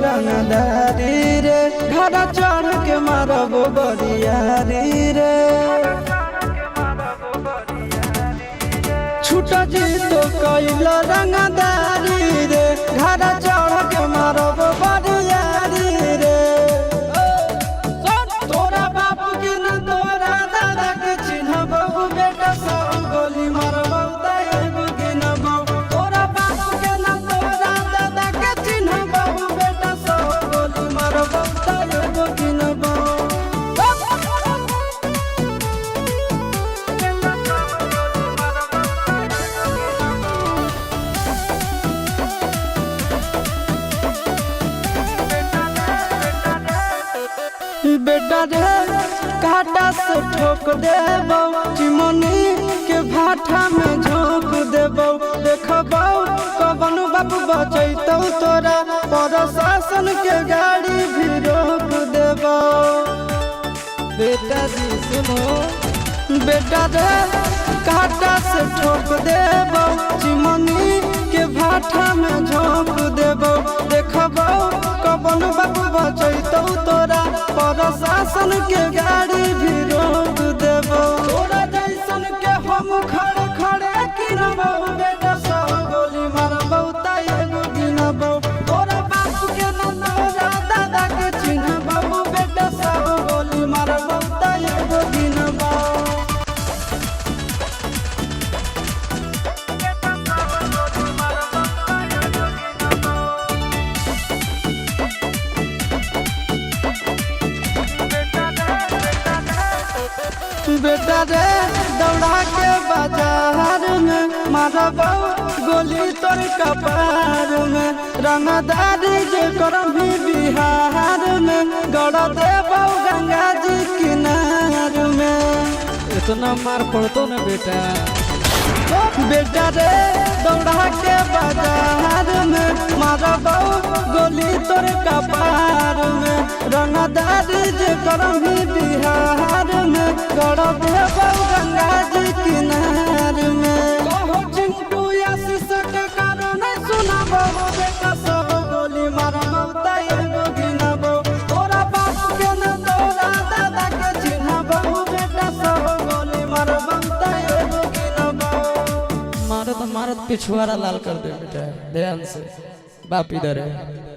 रंगदारी रे घर चढ़ के मारब बरियारी रे छूटा जी तो कैल रंगदारी रे घर चढ़ के मारब बरियारी रे तोरा बाप के न तोरा दादा के चिन्हबो बेटा सब गोली मारबो एगो गिनबो तोरा बाप के न तोरा दादा के चिन्हबो बेटा सब गोली मारबो एगो गिनबो बेटा रे काटा से ठोक देबो चिमनी के भाटा में झोंक देबो देखबो कवन बाप बचैतौ तोरा प्रशासन के गाड़ी भी रोक देबो बेटा जी सुनो बेटा रे काटा से ठोक देबो चिमनी के भाटा में झोंक देबो देखबो कवन बाप बचैतौ तोरा प्रशासन के गाड़ी भी रोक देबो तोरा जैसन के हम खड़े खड़े गिनबो बेटा सब गोली मारबो एगो गिनबो तोरा बाप के न तोरा दादा के चिन्हबो बेटा सब गोली मारबो एगो गिनबो बेटा रे दौड़ा के बाजार में मारबो गोली तोर कपार में रंगदारी जे करम भी बिहार में गड़ देबो गंगा जी किनार में इतना मार पड़तो न बेटा बेटा रे दौड़ा के बाजार में मारबो गोली तोर कपार में रंगदारी जे करम भी बिहार में गड़ देबो गंगा जी किनार में कहो चिंटू आशीष के कारण सुनाबो बेटा सब गोली मारबो एगो गिनबो तोरा बाप के न तोरा दादा के चिन्हबो बेटा सब गोली मारबो एगो गिनबो मारत मारत पिछुआरा लाल कर दे बेटा ध्यान से बाप इधर है।